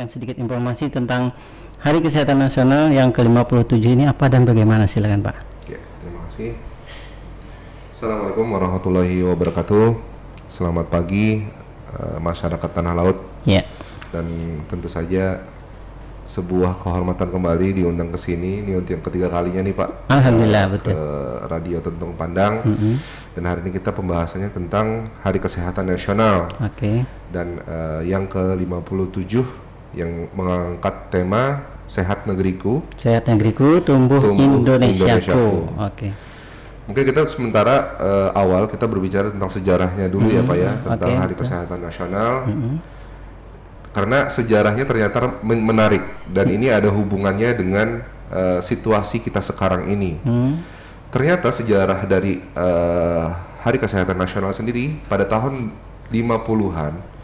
memberikan sedikit informasi tentang Hari Kesehatan Nasional yang ke-57 ini apa dan bagaimana, silakan Pak. Ya, terima kasih. Assalamualaikum warahmatullahi wabarakatuh. Selamat pagi masyarakat Tanah Laut. Ya. Dan tentu saja sebuah kehormatan kembali diundang ke sini. Ini untuk yang ketiga kalinya nih Pak. Alhamdulillah, betul. Ke Radio Tentung Pandang. Dan hari ini kita pembahasannya tentang Hari Kesehatan Nasional. Oke. Dan yang ke-57 yang mengangkat tema Sehat Negeriku. Sehat Negeriku, tumbuh Indonesiaku. Oke. Mungkin kita sementara awal kita berbicara tentang sejarahnya dulu ya Pak ya, tentang Hari Kesehatan Nasional. Karena sejarahnya ternyata menarik dan ini ada hubungannya dengan situasi kita sekarang ini. Ternyata sejarah dari Hari Kesehatan Nasional sendiri pada tahun 50-an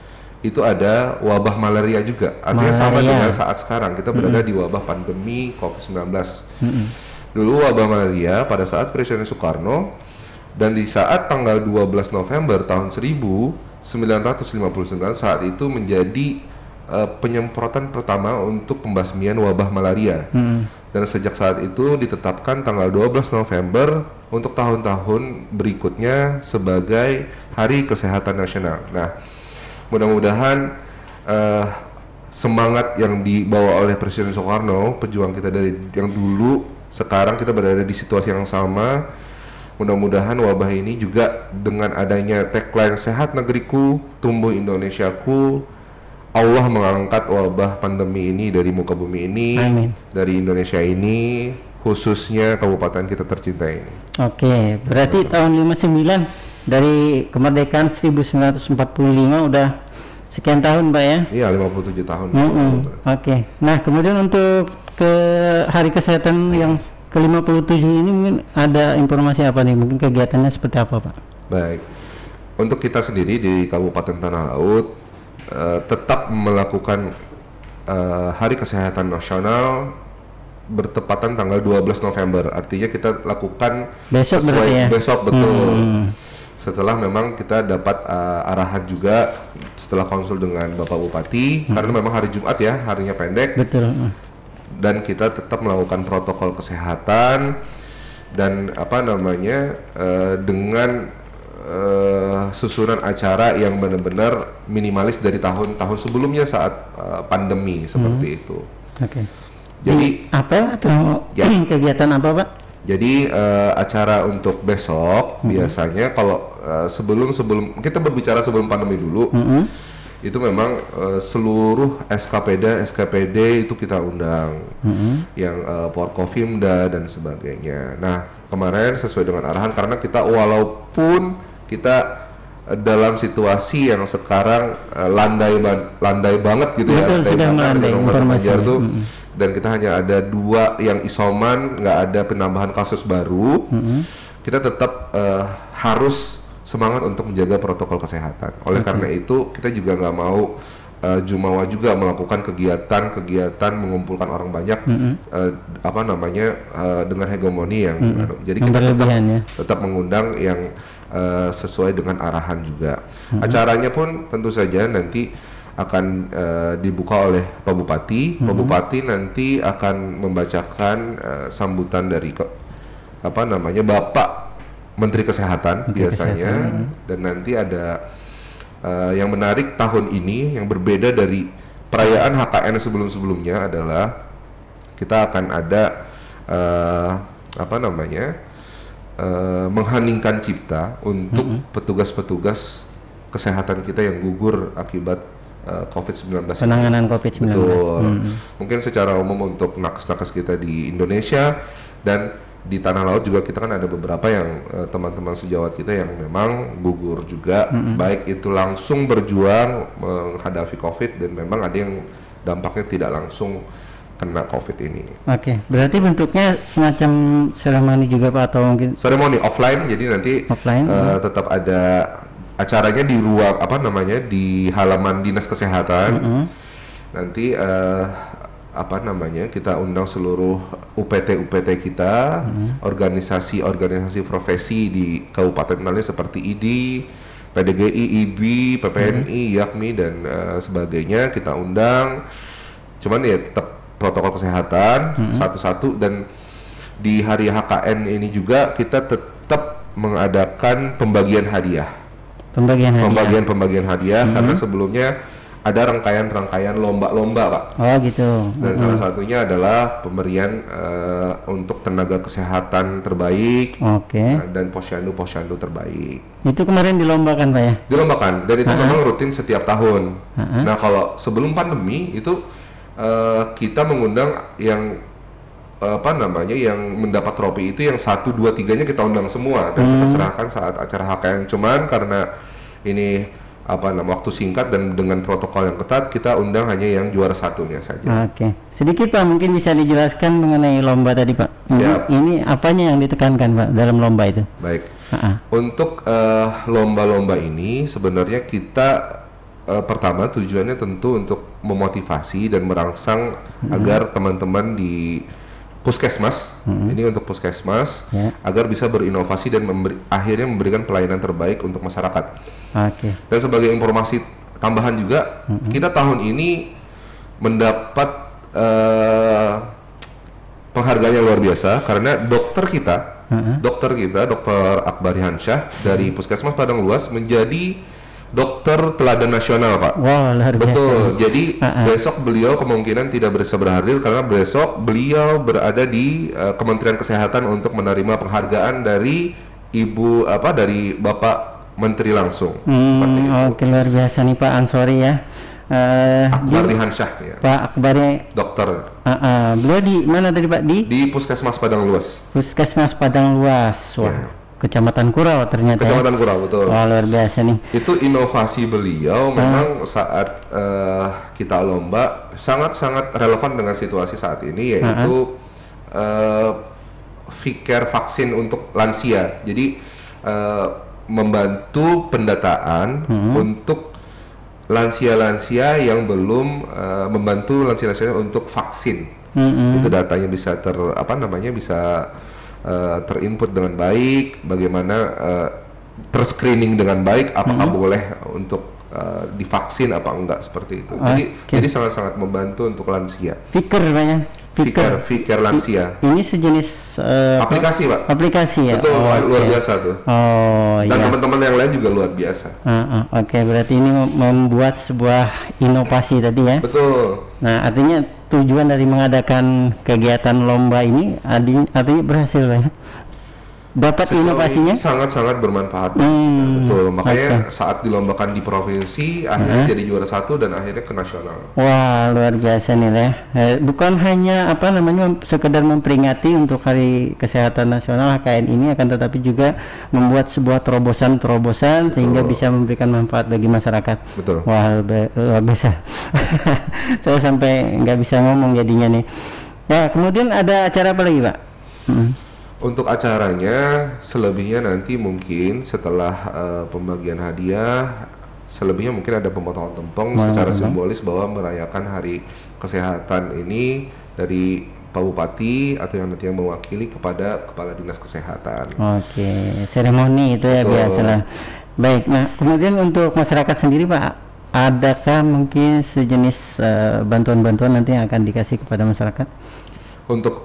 itu ada wabah malaria juga. Artinya sama dengan saat sekarang kita berada di wabah pandemi COVID-19. Dulu wabah malaria pada saat Presiden Soekarno, dan di saat tanggal 12 November tahun 1959 saat itu menjadi penyemprotan pertama untuk pembasmian wabah malaria. Dan sejak saat itu ditetapkan tanggal 12 November untuk tahun-tahun berikutnya sebagai Hari Kesehatan Nasional. Nah, mudah-mudahan semangat yang dibawa oleh Presiden Soekarno, pejuang kita dari yang dulu, sekarang kita berada di situasi yang sama. Mudah-mudahan wabah ini juga dengan adanya tagline Sehat Negeriku, Tumbuh Indonesiaku, Allah mengangkat wabah pandemi ini dari muka bumi ini. Amin. Dari Indonesia ini, khususnya kabupaten kita tercinta ini. Oke, berarti tahun 59 dari kemerdekaan 1945 udah sekian tahun Pak ya? Iya, 57 tahun. Oke. Nah, kemudian untuk ke Hari Kesehatan yang ke-57 ini mungkin ada informasi apa nih? Mungkin kegiatannya seperti apa Pak? Baik. Untuk kita sendiri di Kabupaten Tanah Laut tetap melakukan Hari Kesehatan Nasional bertepatan tanggal 12 November. Artinya kita lakukan besok sesuai ya? Besok betul. Setelah memang kita dapat arahan juga setelah konsul dengan Bapak Bupati, karena memang hari Jumat ya, harinya pendek. Betul. Dan kita tetap melakukan protokol kesehatan dan dengan susunan acara yang benar-benar minimalis dari tahun-tahun sebelumnya saat pandemi seperti itu. Oke. Jadi apa atau kegiatan apa Pak? Jadi acara untuk besok biasanya kalau sebelum kita berbicara sebelum pandemi dulu, itu memang seluruh SKPD itu kita undang, yang Porkofimda dan sebagainya. Nah kemarin sesuai dengan arahan, karena kita walaupun kita dalam situasi yang sekarang landai banget gitu. Betul, ya, landai informasi tuh. Dan kita hanya ada 2 yang isoman, nggak ada penambahan kasus baru. Kita tetap harus semangat untuk menjaga protokol kesehatan. Oleh karena itu kita juga nggak mau jumawa juga melakukan kegiatan mengumpulkan orang banyak dengan hegemoni yang jadi kita tetap mengundang yang sesuai dengan arahan juga. Acaranya pun tentu saja nanti akan dibuka oleh Pak Bupati. Pak Bupati nanti akan membacakan sambutan dari Bapak Menteri Kesehatan biasanya. Dan nanti ada yang menarik tahun ini yang berbeda dari perayaan HKN sebelum-sebelumnya adalah kita akan ada mengheningkan cipta untuk petugas-petugas kesehatan kita yang gugur akibat COVID-19. Penanganan COVID-19. Betul. Mungkin secara umum untuk nakes-nakes kita di Indonesia dan di Tanah Laut juga kita kan ada beberapa yang teman-teman sejawat kita yang memang gugur juga, baik itu langsung berjuang menghadapi COVID dan memang ada yang dampaknya tidak langsung kena COVID ini. Oke, berarti bentuknya semacam seremoni juga Pak, atau mungkin seremoni offline, jadi nanti tetap ada acaranya di ruang di halaman Dinas Kesehatan. Nanti kita undang seluruh UPT kita, organisasi profesi di Kabupaten Tanah seperti IDI, PDGI, IBI, PPNI, YAKMI dan sebagainya kita undang. cuman ya tetap protokol kesehatan satu-satu. Dan di hari HKN ini juga kita tetap mengadakan pembagian hadiah. Pembagian hadiah karena sebelumnya ada rangkaian lomba-lomba, Pak. Oh gitu. Dan salah satunya adalah pemberian untuk tenaga kesehatan terbaik. Dan posyandu terbaik. Itu kemarin dilombakan, Pak ya? Dilombakan, dan itu memang rutin setiap tahun. Nah, kalau sebelum pandemi itu kita mengundang yang yang mendapat trofi itu yang 1, 2, 3-nya kita undang semua dan kita serahkan saat acara HKN. Cuman karena ini waktu singkat dan dengan protokol yang ketat, kita undang hanya yang juara 1-nya saja. Sedikit Pak, mungkin bisa dijelaskan mengenai lomba tadi, Pak. Ini apanya yang ditekankan, Pak, dalam lomba itu? Baik. Untuk lomba-lomba ini sebenarnya kita pertama tujuannya tentu untuk memotivasi dan merangsang agar teman-teman di puskesmas, ini untuk puskesmas, agar bisa berinovasi dan akhirnya memberikan pelayanan terbaik untuk masyarakat. Dan sebagai informasi tambahan juga, kita tahun ini mendapat penghargaan yang luar biasa karena dokter kita, Dokter Akbari Hansyah dari Puskesmas Padang Luas menjadi dokter teladan nasional, Pak. Wow, luar biasa. Betul. Jadi besok beliau kemungkinan tidak bisa berhadir karena besok beliau berada di Kementerian Kesehatan untuk menerima penghargaan dari dari Bapak Menteri langsung. Luar biasa nih Pak Ansori ya. Akbari Hansyah ya. Pak Akbari dokter. Beliau di mana tadi Pak? Di Puskesmas Padang Luas. Puskesmas Padang Luas. Wah. Kecamatan Kurau ternyata. Kecamatan Kurau, betul. Wah, luar biasa nih. Itu inovasi beliau memang saat kita lomba sangat-sangat relevan dengan situasi saat ini, yaitu Vicare vaksin untuk lansia. Jadi membantu pendataan untuk lansia-lansia yang belum membantu lansia-lansia untuk vaksin. Itu datanya bisa bisa terinput dengan baik, bagaimana terscreening dengan baik, apakah boleh untuk divaksin apa enggak, seperti itu. Jadi sangat-sangat membantu untuk lansia. Vicare lansia. Ini sejenis aplikasi, Pak. Aplikasi ya. Betul, luar biasa tuh. Dan teman-teman yang lain juga luar biasa. Berarti ini membuat sebuah inovasi tadi ya. Betul. Nah, artinya tujuan dari mengadakan kegiatan lomba ini artinya berhasil ya. Dapat inovasinya sangat-sangat bermanfaat. Betul, makanya saat dilombakan di provinsi akhirnya jadi juara 1 dan akhirnya ke nasional. Wah, luar biasa nih ya. Bukan hanya sekedar memperingati untuk Hari Kesehatan Nasional HKN ini, akan tetapi juga membuat sebuah terobosan sehingga bisa memberikan manfaat bagi masyarakat. Betul. Wah, luar biasa. Saya sampai nggak bisa ngomong jadinya nih. Ya, kemudian ada acara apa lagi, Pak? Untuk acaranya selebihnya nanti mungkin setelah pembagian hadiah, selebihnya mungkin ada pemotongan tumpeng secara simbolis bahwa merayakan Hari Kesehatan ini dari Pak Bupati atau yang nanti yang mewakili kepada Kepala Dinas Kesehatan. Seremoni itu ya biasalah. Baik, nah kemudian untuk masyarakat sendiri Pak, adakah mungkin sejenis bantuan-bantuan nanti yang akan dikasih kepada masyarakat? Untuk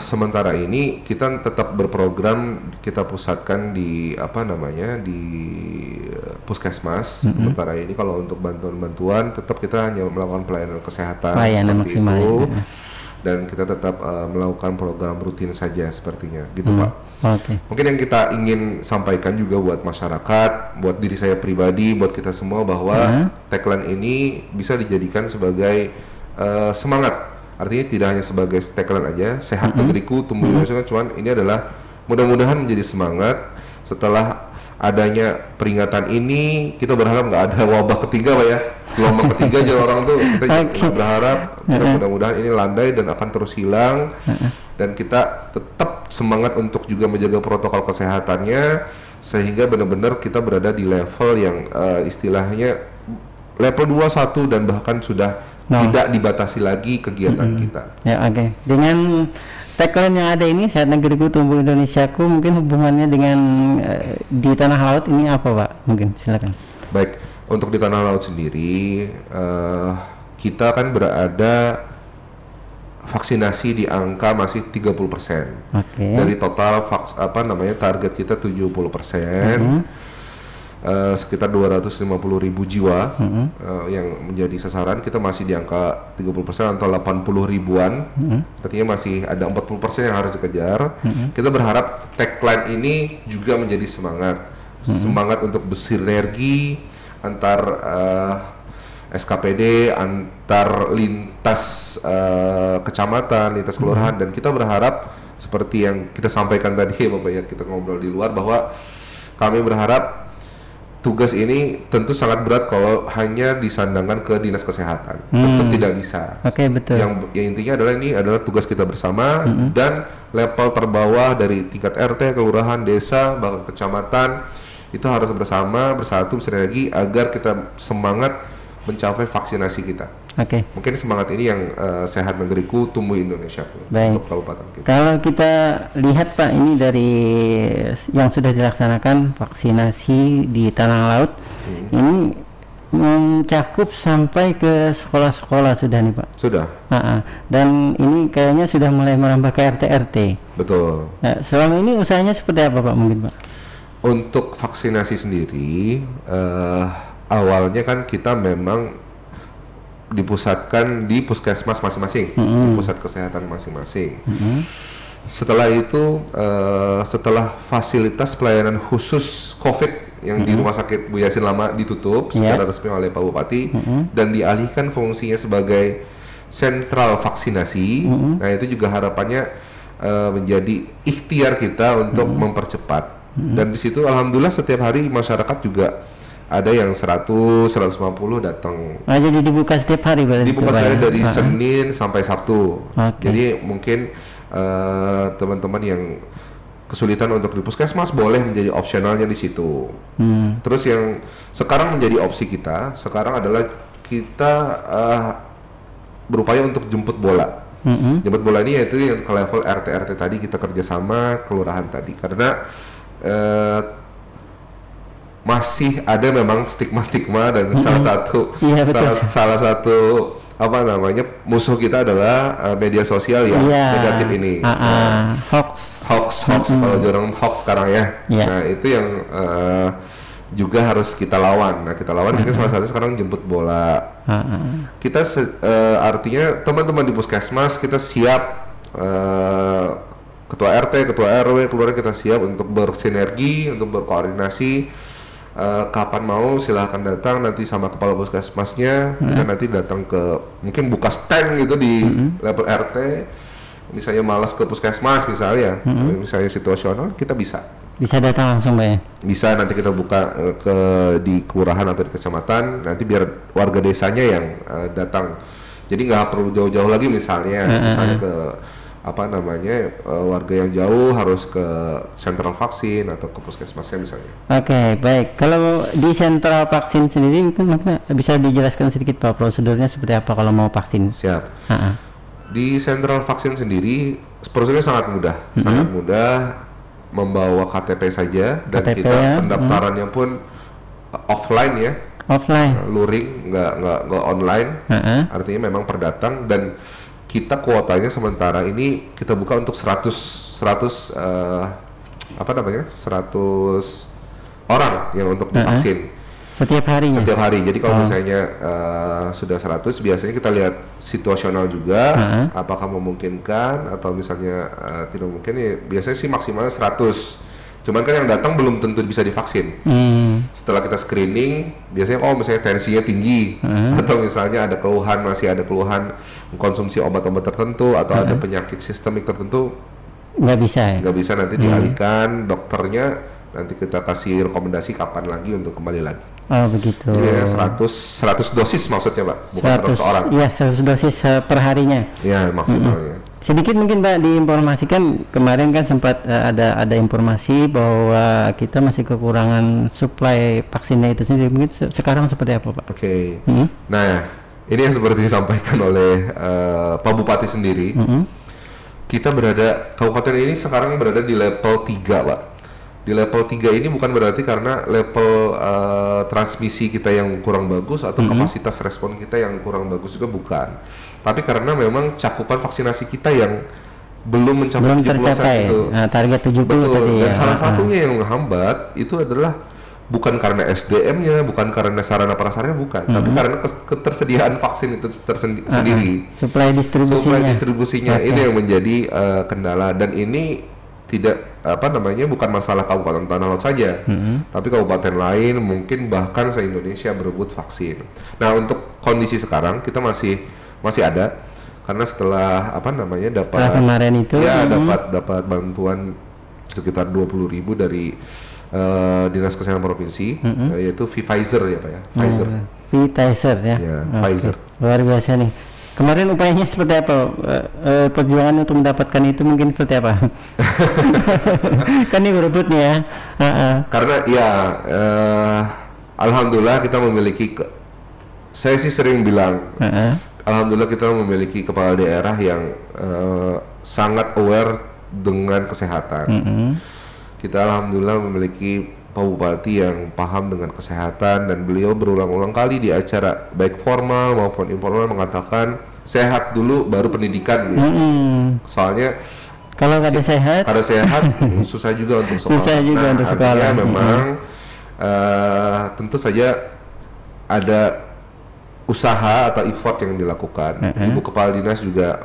sementara ini kita tetap berprogram, kita pusatkan di di puskesmas. Sementara ini kalau untuk bantuan-bantuan tetap kita hanya melakukan pelayanan kesehatan seperti itu, dan kita tetap melakukan program rutin saja sepertinya, gitu Pak. Mungkin yang kita ingin sampaikan juga buat masyarakat, buat diri saya pribadi, buat kita semua bahwa tagline ini bisa dijadikan sebagai semangat. Artinya tidak hanya sebagai tagline aja, sehat negeriku tumbuh Indonesia, cuman ini adalah mudah-mudahan menjadi semangat setelah adanya peringatan ini. Kita berharap nggak ada wabah ketiga, Pak ya, gelombang ketiga aja orang tuh. Kita berharap mudah-mudahan ini landai dan akan terus hilang, dan kita tetap semangat untuk juga menjaga protokol kesehatannya sehingga benar-benar kita berada di level yang istilahnya level 2, 1 dan bahkan sudah tidak dibatasi lagi kegiatan kita. Ya, dengan tagline yang ada ini, sehat negeriku tumbuh Indonesiaku, mungkin hubungannya dengan di tanah laut ini apa Pak? Mungkin silakan. Baik, untuk di tanah laut sendiri kita kan berada vaksinasi di angka masih 30%. Dari total target kita 70%. Sekitar 250.000 jiwa yang menjadi sasaran, kita masih di angka 30% atau 80 ribuan. Artinya masih ada 40% yang harus dikejar. Kita berharap tagline ini juga menjadi semangat untuk bersinergi antar SKPD, antar lintas kecamatan, lintas kelurahan, dan kita berharap seperti yang kita sampaikan tadi ya Bapak ya, kita ngobrol di luar, bahwa kami berharap tugas ini tentu sangat berat kalau hanya disandangkan ke dinas kesehatan. Tentu tidak bisa. Betul. Yang intinya adalah ini adalah tugas kita bersama, dan level terbawah dari tingkat RT, kelurahan, desa, bahkan kecamatan itu harus bersatu, bersinergi agar kita semangat mencapai vaksinasi kita. Mungkin semangat ini yang sehat negeriku, tumbuh Indonesia untuk kabupaten kita. Kalau kita lihat Pak, ini dari yang sudah dilaksanakan vaksinasi di Tanah Laut, ini mencakup sampai ke sekolah-sekolah sudah nih Pak. Sudah. Dan ini kayaknya sudah mulai merambah ke RT-RT. Betul. Selama ini usahanya seperti apa Pak mungkin Pak? Untuk vaksinasi sendiri, awalnya kan kita memang dipusatkan di puskesmas masing-masing, di pusat kesehatan masing-masing. Setelah itu, setelah fasilitas pelayanan khusus COVID yang di Rumah Sakit Bu Yasin lama ditutup secara resmi oleh Pak Bupati, dan dialihkan fungsinya sebagai sentral vaksinasi. Nah itu juga harapannya menjadi ikhtiar kita untuk mempercepat. Dan di situ alhamdulillah setiap hari masyarakat juga ada yang 100, 150 datang. Jadi dibuka setiap hari berarti? Dibuka setiap hari dari Senin sampai Sabtu. Jadi mungkin teman-teman yang kesulitan untuk di puskesmas boleh menjadi opsionalnya di situ. Terus yang sekarang menjadi opsi kita sekarang adalah kita berupaya untuk jemput bola. Jemput bola ini yaitu yang ke level RT-RT tadi, kita kerjasama kelurahan tadi, karena masih ada memang stigma-stigma, dan salah satu apa namanya musuh kita adalah media sosial yang negatif ini. Hoax kalau orang hoax sekarang ya. Nah itu yang juga harus kita lawan. Nah kita lawan mungkin salah satu sekarang jemput bola. Kita artinya teman-teman di puskesmas kita siap, ketua RT, ketua RW, keluarga kita siap untuk bersinergi, untuk berkoordinasi. Kapan mau silahkan datang, nanti sama kepala puskesmasnya kita nanti datang ke, mungkin buka stand gitu di level RT, misalnya malas ke puskesmas misalnya, misalnya situasional, kita bisa datang langsung Pak ya? Bisa, nanti kita buka di kelurahan atau di kecamatan, nanti biar warga desanya yang datang, jadi nggak perlu jauh-jauh lagi misalnya ke apa namanya warga yang jauh harus ke sentral vaksin atau ke puskesmasnya misalnya. Baik. Kalau di sentral vaksin sendiri mungkin bisa dijelaskan sedikit Pak prosedurnya seperti apa kalau mau vaksin? Siap. Di sentral vaksin sendiri prosedurnya sangat mudah, membawa KTP saja, dan KTP, kita pendaftarannya pun offline ya. Luring, nggak online. Artinya memang perdatang, dan kita kuotanya sementara ini kita buka untuk 100 orang yang untuk divaksin setiap harinya. Setiap hari. Jadi kalau misalnya sudah 100, biasanya kita lihat situasional juga, apakah memungkinkan atau misalnya tidak mungkin, ya biasanya sih maksimalnya 100. Cuman kan yang datang belum tentu bisa divaksin. Setelah kita screening, biasanya misalnya tensinya tinggi, atau misalnya masih ada keluhan mengkonsumsi obat-obat tertentu, atau ada penyakit sistemik tertentu, nggak bisa nanti dialihkan dokternya, nanti kita kasih rekomendasi kapan lagi untuk kembali lagi. Begitu. Jadi 100 dosis maksudnya Pak, bukan 100 orang. Iya, 100 dosis per harinya. Ya maksimalnya. Sedikit mungkin Pak diinformasikan, kemarin kan sempat ada informasi bahwa kita masih kekurangan suplai vaksinnya itu sendiri, mungkin sekarang seperti apa Pak? Nah ini yang seperti disampaikan oleh Pak Bupati sendiri, kita kabupaten ini sekarang berada di level 3 Pak. Di level 3 ini bukan berarti karena level transmisi kita yang kurang bagus atau kapasitas respon kita yang kurang bagus juga, bukan. Tapi karena memang cakupan vaksinasi kita yang belum mencapai 70% itu. Nah, target 70 betul. tadi Dan ya. salah satunya yang menghambat itu adalah bukan karena SDM-nya, bukan karena sarana prasarana, bukan, tapi karena ketersediaan vaksin itu sendiri. Suplai distribusinya. Ini yang menjadi kendala, dan ini tidak bukan masalah Kabupaten Tanah Lot saja, tapi kabupaten lain mungkin bahkan se-Indonesia berebut vaksin. Nah, untuk kondisi sekarang kita masih ada, karena setelah dapat kemarin itu dapat bantuan sekitar 20.000 dari Dinas Kesehatan Provinsi, yaitu Pfizer ya Pak ya, Pfizer ya, Pfizer. Luar biasa nih. Kemarin upayanya seperti apa? Perjuangan untuk mendapatkan itu mungkin seperti apa? Kan ini berebut nih ya. Karena ya alhamdulillah kita memiliki, saya sih sering bilang, alhamdulillah kita memiliki kepala daerah yang sangat aware dengan kesehatan. Kita alhamdulillah memiliki Pak Bupati yang paham dengan kesehatan, dan beliau berulang-ulang kali di acara baik formal maupun informal mengatakan sehat dulu baru pendidikan. Soalnya kalau ada sehat susah juga untuk sekolah. Susah juga untuk sekolah. Artinya memang tentu saja ada usaha atau effort yang dilakukan. Ibu Kepala Dinas juga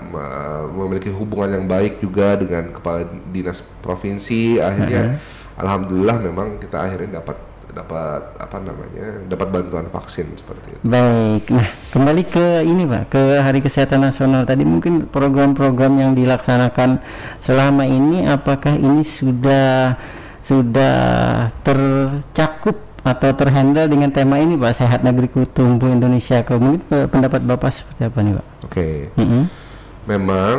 memiliki hubungan yang baik juga dengan Kepala Dinas Provinsi. Akhirnya alhamdulillah memang kita akhirnya dapat bantuan vaksin seperti itu. Baik, nah kembali ke ini Pak, ke Hari Kesehatan Nasional tadi, mungkin program-program yang dilaksanakan selama ini, apakah ini sudah tercakup atau terhandle dengan tema ini Pak, Sehat Negeriku Tumbuh Indonesia? Mungkin pendapat Bapak seperti apa nih Pak? Oke. Memang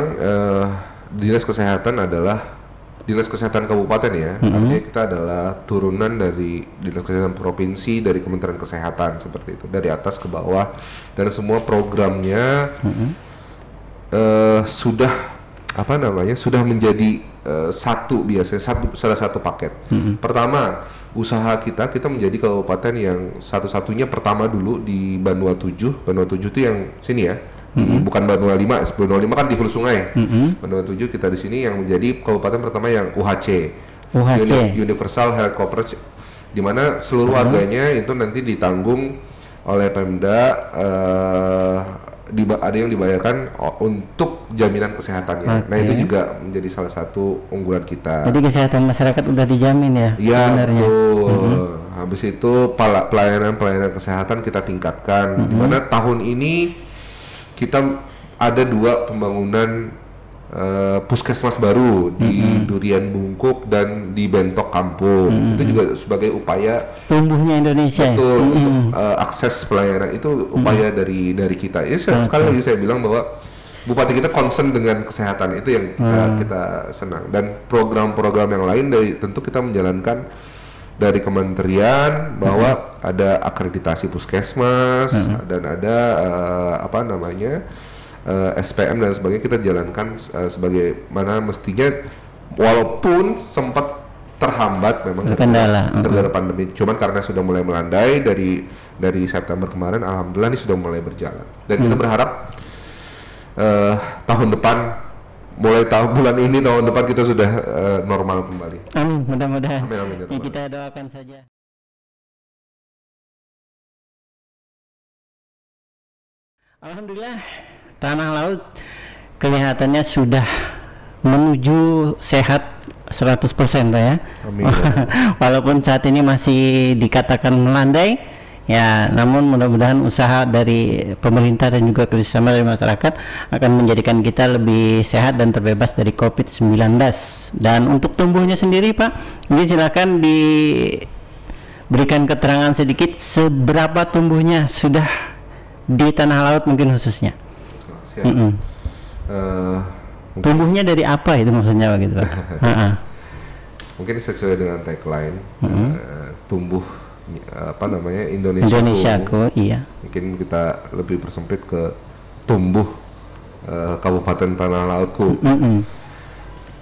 Dinas Kesehatan adalah Dinas Kesehatan Kabupaten ya, artinya kita adalah turunan dari Dinas Kesehatan Provinsi, dari Kementerian Kesehatan, seperti itu, dari atas ke bawah, dan semua programnya sudah sudah menjadi salah satu paket. Pertama, usaha kita menjadi kabupaten yang satu-satunya pertama dulu di Banua 7. Banua 7 itu yang sini ya. Bukan Banua 5. Banua 5 kan di hulu sungai. Banua 7 kita di sini yang menjadi kabupaten pertama yang UHC. Universal Health Coverage, di mana seluruh warganya itu nanti ditanggung oleh Pemda, ada yang dibayarkan untuk jaminan kesehatannya. Nah, itu juga menjadi salah satu unggulan kita. Jadi kesehatan masyarakat udah dijamin ya? Iya, betul. Habis itu pelayanan kesehatan kita tingkatkan, di mana tahun ini kita ada 2 pembangunan puskesmas baru di Durian Bungkuk dan di Bentok Kampung. Itu juga sebagai upaya tumbuhnya Indonesia. Betul, untuk akses pelayanan itu upaya dari kita. Ini sekali lagi saya bilang bahwa Bupati kita concern dengan kesehatan, itu yang kita senang. Dan program-program yang lain tentu kita menjalankan dari kementerian, bahwa ada akreditasi puskesmas dan ada SPM dan sebagainya, kita jalankan sebagaimana mestinya, walaupun sempat terhambat memang terkendala pandemi. Cuman karena sudah mulai melandai dari September kemarin, alhamdulillah ini sudah mulai berjalan, dan kita berharap tahun depan, mulai bulan ini, tahun depan kita sudah normal kembali. Amin, mudah-mudahan. Amin. Ya, kita doakan saja. Alhamdulillah, Tanah Laut kelihatannya sudah menuju sehat 100% Pak ya. Amin. Walaupun saat ini masih dikatakan melandai ya, namun mudah-mudahan usaha dari pemerintah dan juga kerjasama dari masyarakat akan menjadikan kita lebih sehat dan terbebas dari COVID-19. Dan untuk tumbuhnya sendiri Pak, ini silakan diberikan keterangan sedikit seberapa tumbuhnya sudah di Tanah Laut mungkin khususnya. Tumbuhnya dari apa itu maksudnya begitu Pak? Mungkin sesuai dengan tagline tumbuh Indonesiaku. Iya. Mungkin kita lebih bersempit ke tumbuh Kabupaten Tanah Lautku.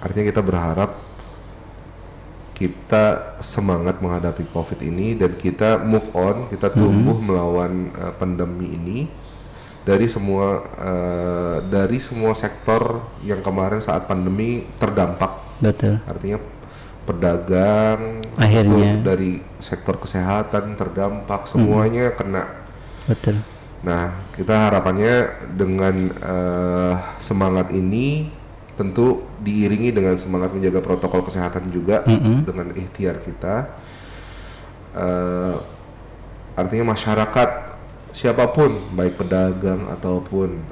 Artinya kita berharap kita semangat menghadapi COVID ini dan kita move on, kita tumbuh melawan pandemi ini dari semua sektor yang kemarin saat pandemi terdampak. Betul. Artinya pedagang, akhirnya dari sektor kesehatan terdampak, semuanya kena. Betul. Nah, kita harapannya dengan semangat ini tentu diiringi dengan semangat menjaga protokol kesehatan juga dengan ikhtiar kita. Artinya masyarakat siapapun, baik pedagang ataupun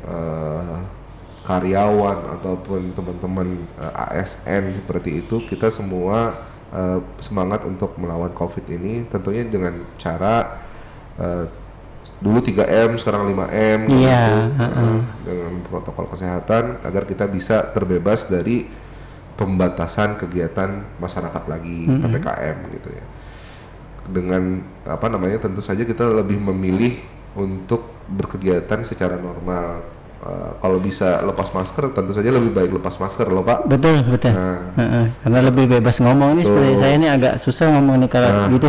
karyawan ataupun teman-teman ASN seperti itu, kita semua semangat untuk melawan COVID ini, tentunya dengan cara dulu 3M, sekarang 5M dengan protokol kesehatan agar kita bisa terbebas dari pembatasan kegiatan masyarakat lagi, PPKM gitu ya. Dengan tentu saja kita lebih memilih untuk berkegiatan secara normal. Kalau bisa lepas masker, tentu saja lebih baik lepas masker loh Pak. Betul. Nah, karena lebih bebas ngomong nih. Seperti saya ini agak susah ngomong nih kalau gitu.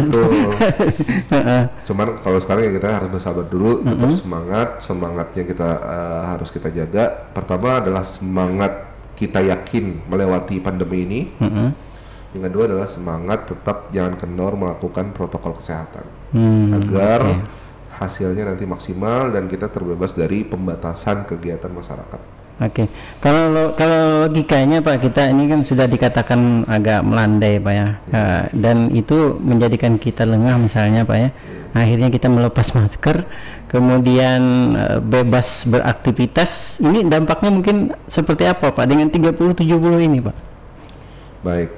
Cuman kalau sekarang ya kita harus bersabar dulu, tetap semangatnya kita harus kita jaga. Pertama adalah semangat kita yakin melewati pandemi ini. Yang kedua adalah semangat tetap jangan kendor melakukan protokol kesehatan agar hasilnya nanti maksimal dan kita terbebas dari pembatasan kegiatan masyarakat. Oke. Kalau logikanya Pak, kita ini kan sudah dikatakan agak melandai Pak ya. Dan itu menjadikan kita lengah misalnya Pak ya. Akhirnya kita melepas masker, kemudian bebas beraktivitas. Ini dampaknya mungkin seperti apa Pak dengan 30-70 ini Pak? Baik,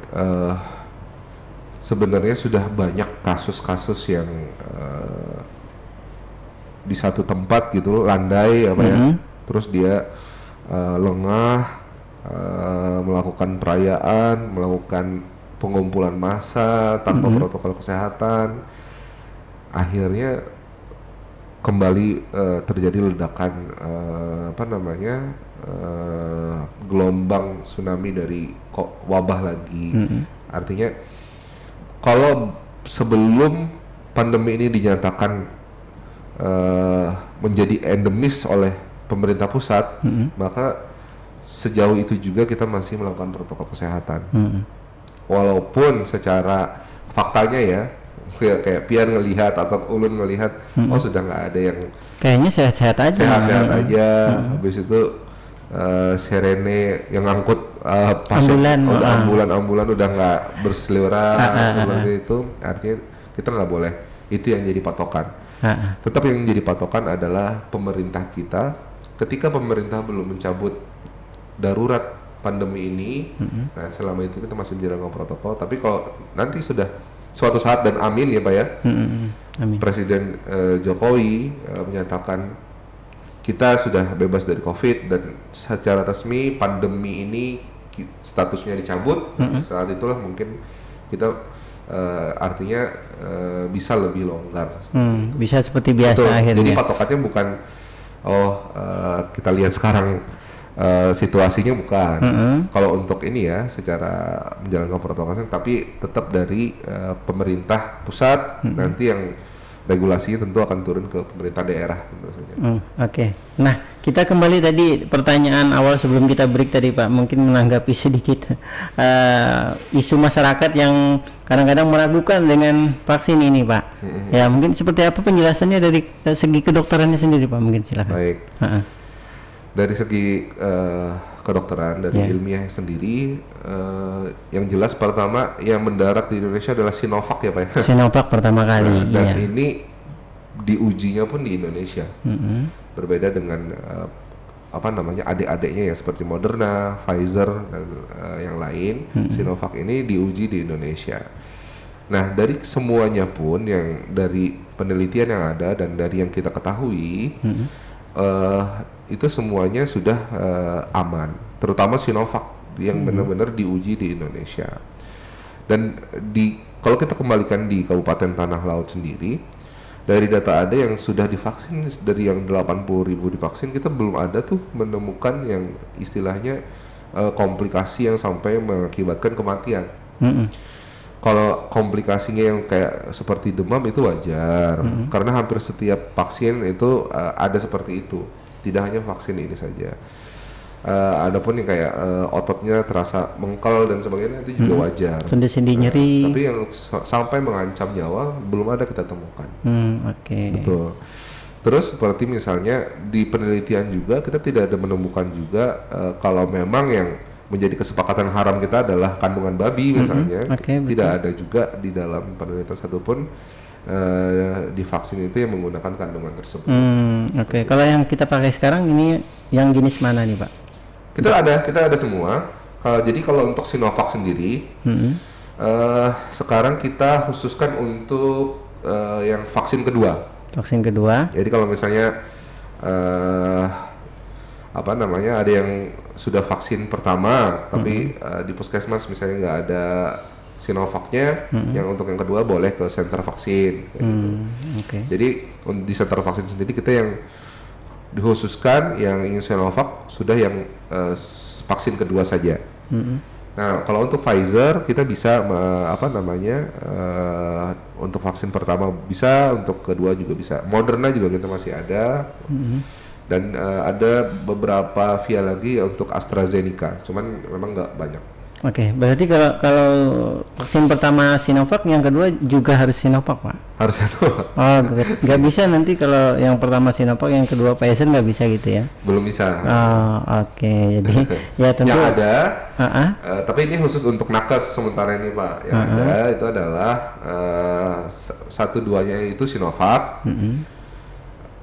sebenarnya sudah banyak kasus-kasus yang di satu tempat gitu landai terus dia lengah, melakukan perayaan, melakukan pengumpulan massa tanpa protokol kesehatan, akhirnya kembali terjadi ledakan gelombang tsunami dari wabah lagi. Artinya kalau sebelum pandemi ini dinyatakan menjadi endemis oleh pemerintah pusat, maka sejauh itu juga kita masih melakukan protokol kesehatan. Walaupun secara faktanya ya, kayak Pian ngelihat atau Ulun ngelihat, sudah nggak ada yang kayaknya sehat-sehat aja. Habis itu Serene yang ngangkut pasien, ambulan udah nggak berseliweran seperti itu. Artinya kita nggak boleh itu yang jadi patokan. Tetap yang jadi patokan adalah pemerintah kita. Ketika pemerintah belum mencabut darurat pandemi ini, nah selama itu kita masih menjalankan protokol. Tapi kalau nanti sudah suatu saat, dan amin ya Pak ya, amin. Presiden Jokowi menyatakan kita sudah bebas dari COVID dan secara resmi pandemi ini statusnya dicabut, saat itulah mungkin kita artinya bisa lebih longgar. Bisa seperti biasa. Betul. Akhirnya. Jadi patokannya bukan kita lihat sekarang situasinya bukan. Kalau untuk ini ya secara menjalankan protokol kesehatan, tapi tetap dari pemerintah pusat, nanti yang regulasinya tentu akan turun ke pemerintah daerah tentu saja. Oke. Nah, kita kembali tadi pertanyaan awal sebelum kita break tadi Pak, mungkin menanggapi sedikit isu masyarakat yang kadang-kadang meragukan dengan vaksin ini Pak. Ya, mungkin seperti apa penjelasannya dari segi kedokterannya sendiri Pak, mungkin silakan. Baik. Dari segi kedokteran, dari ilmiah sendiri, yang jelas pertama yang mendarat di Indonesia adalah Sinovac ya Pak ya. Sinovac pertama kali. Dan ini diujinya pun di Indonesia. Berbeda dengan adik-adiknya ya seperti Moderna, Pfizer dan yang lain. Sinovac ini diuji di Indonesia. Nah, dari semuanya pun yang dari penelitian yang ada dan dari yang kita ketahui, itu semuanya sudah aman, terutama Sinovac yang benar-benar diuji di Indonesia. Dan kalau kita kembalikan di Kabupaten Tanah Laut sendiri, dari data ada yang sudah divaksin, dari yang 80.000 divaksin, kita belum ada tuh menemukan yang istilahnya komplikasi yang sampai mengakibatkan kematian. Kalau komplikasinya yang kayak seperti demam itu wajar, karena hampir setiap vaksin itu ada seperti itu, tidak hanya vaksin ini saja. Adapun yang kayak ototnya terasa mengkel dan sebagainya itu juga wajar. Sendi-sendi nyeri. Tapi yang sampai mengancam nyawa belum ada kita temukan. Oke. Betul. Terus seperti misalnya di penelitian juga kita tidak ada menemukan juga kalau memang yang menjadi kesepakatan haram kita adalah kandungan babi misalnya, tidak ada juga di dalam penelitian satupun di vaksin itu yang menggunakan kandungan tersebut. Oke. Kalau yang kita pakai sekarang ini yang jenis mana nih Pak? Kita ada semua. Jadi kalau untuk Sinovac sendiri, sekarang kita khususkan untuk yang vaksin kedua. Vaksin kedua. Jadi kalau misalnya ada yang sudah vaksin pertama, tapi di puskesmas misalnya nggak ada Sinovacnya, yang untuk yang kedua boleh ke sentra vaksin. Jadi di sentra vaksin sendiri kita yang dikhususkan yang ingin Sinovac sudah yang vaksin kedua saja. Nah kalau untuk Pfizer kita bisa untuk vaksin pertama bisa, untuk kedua juga bisa. Moderna juga kita masih ada. Dan ada beberapa via lagi untuk AstraZeneca, cuman memang nggak banyak. Oke, berarti kalau vaksin pertama Sinovac, yang kedua juga harus Sinovac, Pak? Harus Sinovac. Oh, nggak bisa nanti kalau yang pertama Sinovac, yang kedua Pfizer nggak bisa gitu ya? Belum bisa. Oh, oke. Jadi ya tentu. Yang ada, tapi ini khusus untuk nakes sementara ini Pak. Yang ada itu adalah satu-duanya itu Sinovac.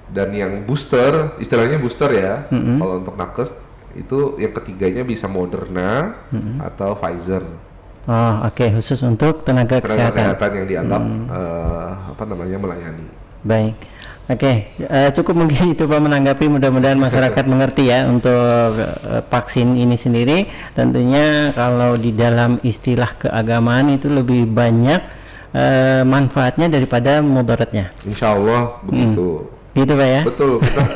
Dan yang booster, istilahnya booster ya, kalau untuk nakes itu yang ketiganya bisa Moderna atau Pfizer. Oh oke, khusus untuk tenaga kesehatan yang dianggap melayani. Baik, oke, cukup mungkin itu Pak menanggapi, mudah-mudahan masyarakat mengerti ya untuk vaksin ini sendiri. Tentunya kalau di dalam istilah keagamaan itu lebih banyak manfaatnya daripada mudaratnya. Insya Allah begitu. Gitu Pak ya? Betul, kita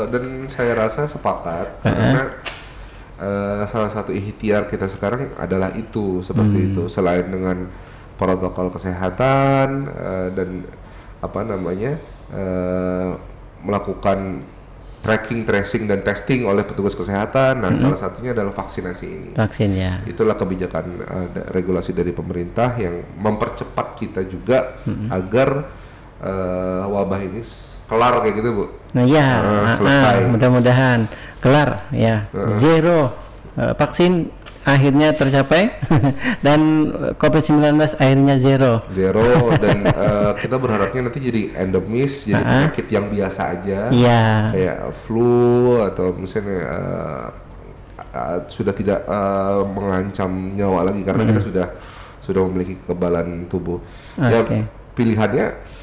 dan saya rasa sepakat karena salah satu ikhtiar kita sekarang adalah itu, seperti itu. Selain dengan protokol kesehatan dan melakukan tracking, tracing dan testing oleh petugas kesehatan. Nah, salah satunya adalah vaksinasi ini. Vaksin ya. Itulah kebijakan regulasi dari pemerintah yang mempercepat kita juga agar wabah ini kelar kayak gitu Bu. Nah ya, selesai. Mudah-mudahan kelar ya. Zero vaksin akhirnya tercapai dan COVID-19 akhirnya zero dan kita berharapnya nanti jadi endemis, jadi penyakit yang biasa aja, kayak flu atau misalnya sudah tidak mengancam nyawa lagi karena kita sudah memiliki kekebalan tubuh. Ya pilihannya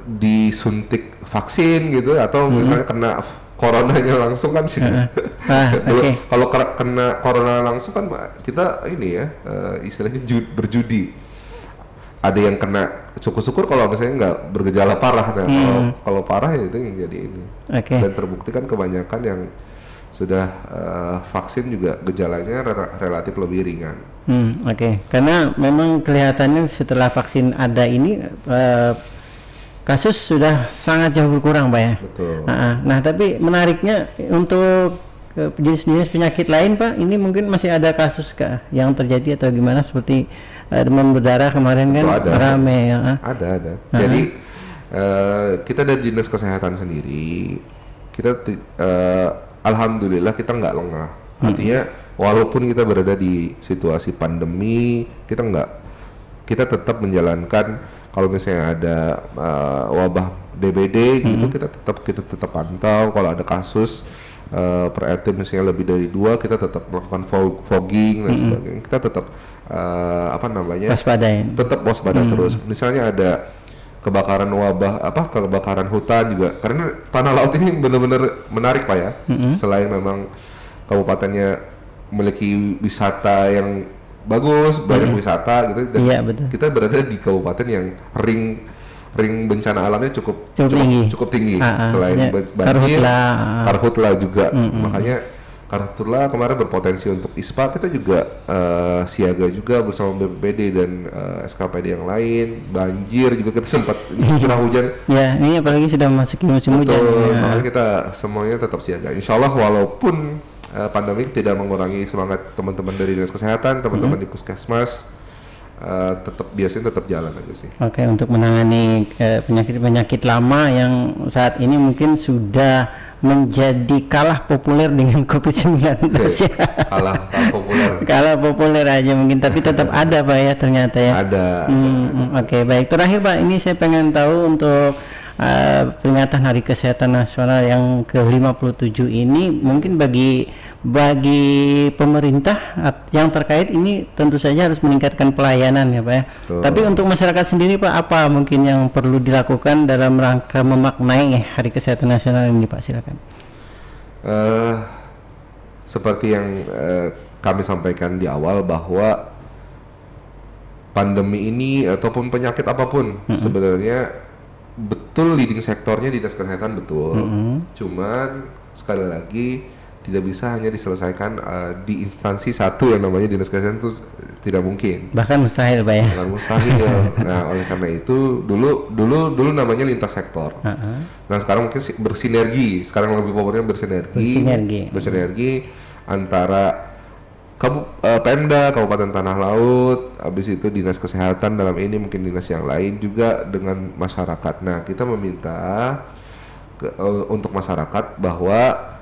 disuntik vaksin gitu, atau misalnya kena coronanya langsung kan sih. Kalau kena corona langsung kan kita ini ya istilahnya berjudi. Ada yang kena, syukur-syukur kalau misalnya nggak bergejala parah. Nah kalau parah ya itu yang jadi ini. Dan terbukti kan kebanyakan yang sudah vaksin juga gejalanya relatif lebih ringan. Karena memang kelihatannya setelah vaksin ada ini kasus sudah sangat jauh berkurang Pak ya. Betul. Nah tapi menariknya untuk jenis-jenis penyakit lain Pak, ini mungkin masih ada kasus yang terjadi atau gimana, seperti demam berdarah kemarin kan rame ya. Ada. Jadi kita dari Dinas Kesehatan sendiri, kita alhamdulillah kita nggak lengah. Artinya walaupun kita berada di situasi pandemi, kita tetap menjalankan. Kalau misalnya ada wabah DBD gitu, kita tetap pantau. Kalau ada kasus per RT misalnya lebih dari 2, kita tetap melakukan fogging dan sebagainya. Kita tetap tetap waspada terus. Misalnya ada kebakaran kebakaran hutan juga, karena tanah laut ini benar-benar menarik Pak ya. Selain memang kabupatennya memiliki wisata yang bagus, banyak wisata gitu, dan kita berada di kabupaten yang ring bencana alamnya cukup tinggi. Selain banjir, karhutla juga. Makanya karena itulah kemarin berpotensi untuk ISPA, kita juga siaga juga bersama BPBD dan SKPD yang lain. Banjir juga kita sempat curah hujan. Ya, ini apalagi sudah masuk musim hujan. Makanya kita semuanya tetap siaga. Insya Allah walaupun pandemi tidak mengurangi semangat teman-teman dari Dinas Kesehatan, teman-teman di Puskesmas, biasanya tetap jalan aja sih. Oke, untuk menangani penyakit-penyakit lama yang saat ini mungkin sudah menjadi kalah populer dengan COVID-19 ya. Kalah populer. Kalah populer aja mungkin, tapi tetap ada Pak ya ternyata ya. Ada. Oke, baik. Terakhir Pak, ini saya pengen tahu untuk peringatan Hari Kesehatan Nasional yang ke-57 ini mungkin bagi pemerintah yang terkait ini tentu saja harus meningkatkan pelayanan ya Pak ya. Tapi untuk masyarakat sendiri Pak, apa mungkin yang perlu dilakukan dalam rangka memaknai Hari Kesehatan Nasional ini Pak, silakan. Seperti yang kami sampaikan di awal bahwa pandemi ini ataupun penyakit apapun sebenarnya betul leading sektornya Dinas Kesehatan betul, cuman sekali lagi tidak bisa hanya diselesaikan di instansi satu yang namanya Dinas Kesehatan, itu tidak mungkin, bahkan mustahil Pak ya. Bahkan mustahil. Nah oleh karena itu dulu namanya lintas sektor. Nah sekarang mungkin bersinergi, sekarang lebih populernya bersinergi antara Pemda, Kabupaten Tanah Laut, habis itu Dinas Kesehatan dalam ini, mungkin dinas yang lain juga dengan masyarakat. Nah, kita meminta untuk masyarakat bahwa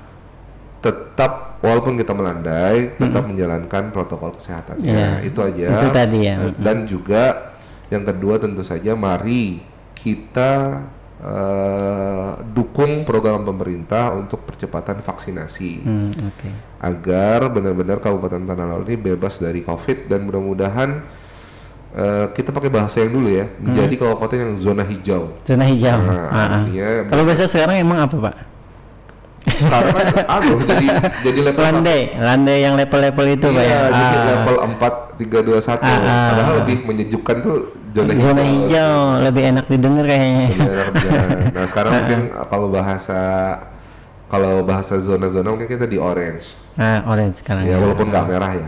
tetap walaupun kita melandai, tetap menjalankan protokol kesehatannya. Itu aja. Itu tadi ya. Dan juga yang kedua tentu saja mari kita dukung program pemerintah untuk percepatan vaksinasi agar benar-benar Kabupaten Tanah Laut ini bebas dari COVID, dan mudah-mudahan kita pakai bahasa yang dulu ya, menjadi kabupaten yang zona hijau. Zona hijau. Artinya kalau bahasa sekarang emang apa Pak? Sekarang jadi level landai yang level-level itu Pak ya. Jadi level 4 3 2 1. Padahal lebih menyejukkan tuh zona hijau, lebih enak didengar kayaknya. Nah, sekarang mungkin kalau bahasa zona-zona mungkin kita di orange. Orange sekarang. Ya, walaupun nggak merah ya.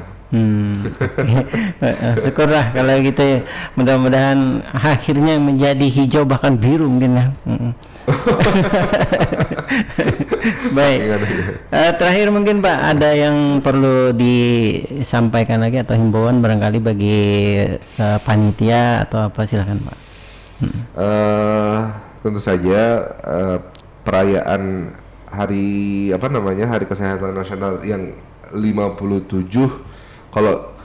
Syukurlah kalau gitu ya. Mudah-mudahan akhirnya menjadi hijau bahkan biru mungkin ya. Baik. Terakhir mungkin Pak, ada yang perlu disampaikan lagi atau himbauan barangkali bagi panitia atau apa, silakan Pak. Tentu saja perayaan Hari Kesehatan Nasional yang 57, kalau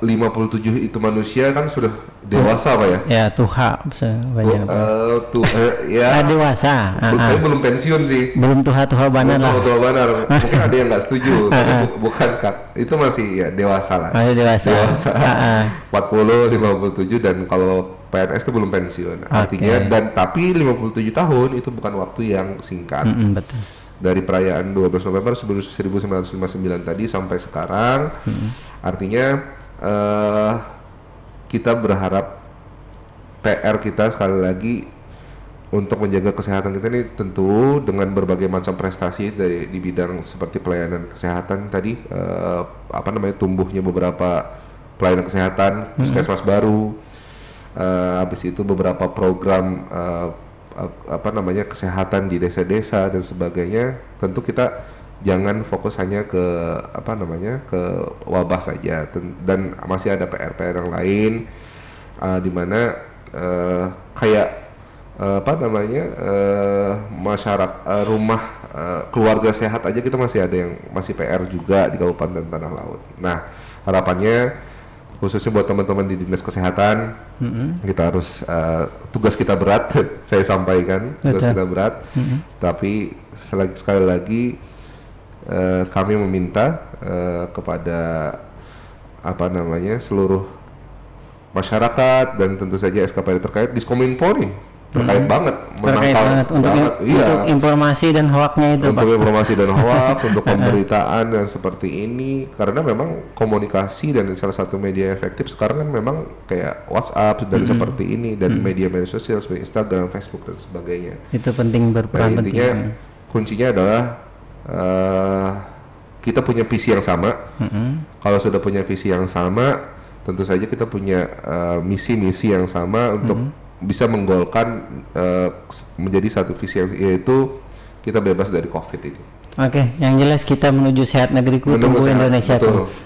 57 itu manusia kan sudah dewasa Pak ya? Ya, tuha dewasa. Tapi belum pensiun sih. Belum tuha banar lah. Tuha banar. Mungkin ada yang nggak setuju, tapi bukan Kak. Itu masih ya dewasa lah. Masih dewasa. 40, 57, dan kalau PNS itu belum pensiun. Artinya tapi 57 tahun itu bukan waktu yang singkat. Betul. Dari perayaan 12 November 1959 tadi sampai sekarang, artinya kita berharap PR kita sekali lagi untuk menjaga kesehatan kita ini tentu dengan berbagai macam prestasi di bidang seperti pelayanan kesehatan tadi, tumbuhnya beberapa pelayanan kesehatan, puskesmas baru, habis itu beberapa program kesehatan di desa-desa dan sebagainya. Tentu kita jangan fokus hanya ke ke wabah saja, dan masih ada PR-PR yang lain, di mana masyarakat, rumah keluarga sehat aja kita masih ada yang masih PR juga di Kabupaten Tanah Laut. Nah, harapannya khususnya buat teman-teman di Dinas Kesehatan, kita harus tugas kita berat. Saya sampaikan tugas kita berat, tapi sekali lagi kami meminta kepada seluruh masyarakat dan tentu saja SKPD terkait, Diskominfo nih terkait banget untuk informasi dan hoaxnya itu, untuk informasi dan hoax, untuk pemberitaan dan seperti ini, karena memang komunikasi dan salah satu media efektif sekarang kan memang kayak WhatsApp dan seperti ini, dan media sosial seperti Instagram, Facebook dan sebagainya. Itu penting, berperan penting. Intinya kuncinya adalah kita punya visi yang sama. Kalau sudah punya visi yang sama, tentu saja kita punya misi-misi yang sama untuk bisa menggolkan menjadi satu visi yang yaitu kita bebas dari COVID ini. Oke, yang jelas kita menuju sehat negeriku, tumbuh Indonesia.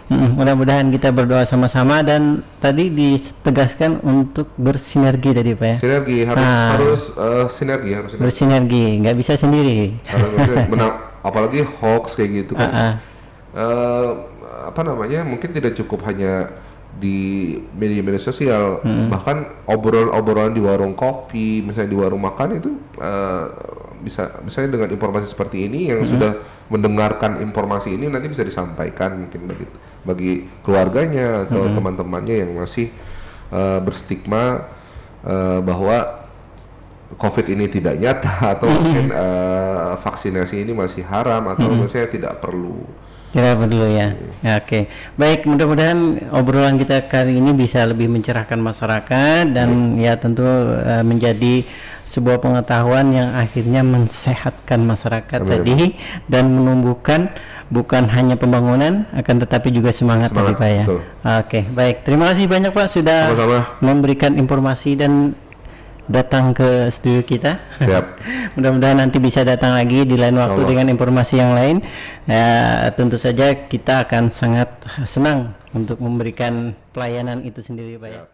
Mudah-mudahan kita berdoa sama-sama, dan tadi ditegaskan untuk bersinergi tadi Pak ya. Sinergi harus sinergi bersinergi, nggak bisa sendiri. Apalagi hoax kayak gitu kan. Apa namanya? Mungkin tidak cukup hanya di media-media sosial, bahkan obrolan-obrolan di warung kopi, misalnya di warung makan itu misalnya dengan informasi seperti ini yang sudah mendengarkan informasi ini nanti bisa disampaikan mungkin bagi keluarganya atau teman-temannya yang masih berstigma bahwa COVID ini tidak nyata atau mungkin vaksinasi ini masih haram atau misalnya tidak perlu. Tidak perlu ya. Oke. Baik, mudah-mudahan obrolan kita kali ini bisa lebih mencerahkan masyarakat dan ya tentu menjadi sebuah pengetahuan yang akhirnya mensehatkan masyarakat tadi dan menumbuhkan bukan hanya pembangunan akan tetapi juga semangat tadi Pak ya. Oke, baik. Terima kasih banyak Pak sudah memberikan informasi dan datang ke studio kita. Mudah-mudahan nanti bisa datang lagi di lain waktu dengan informasi yang lain. Tentu saja kita akan sangat senang untuk memberikan pelayanan itu sendiri Pak ya.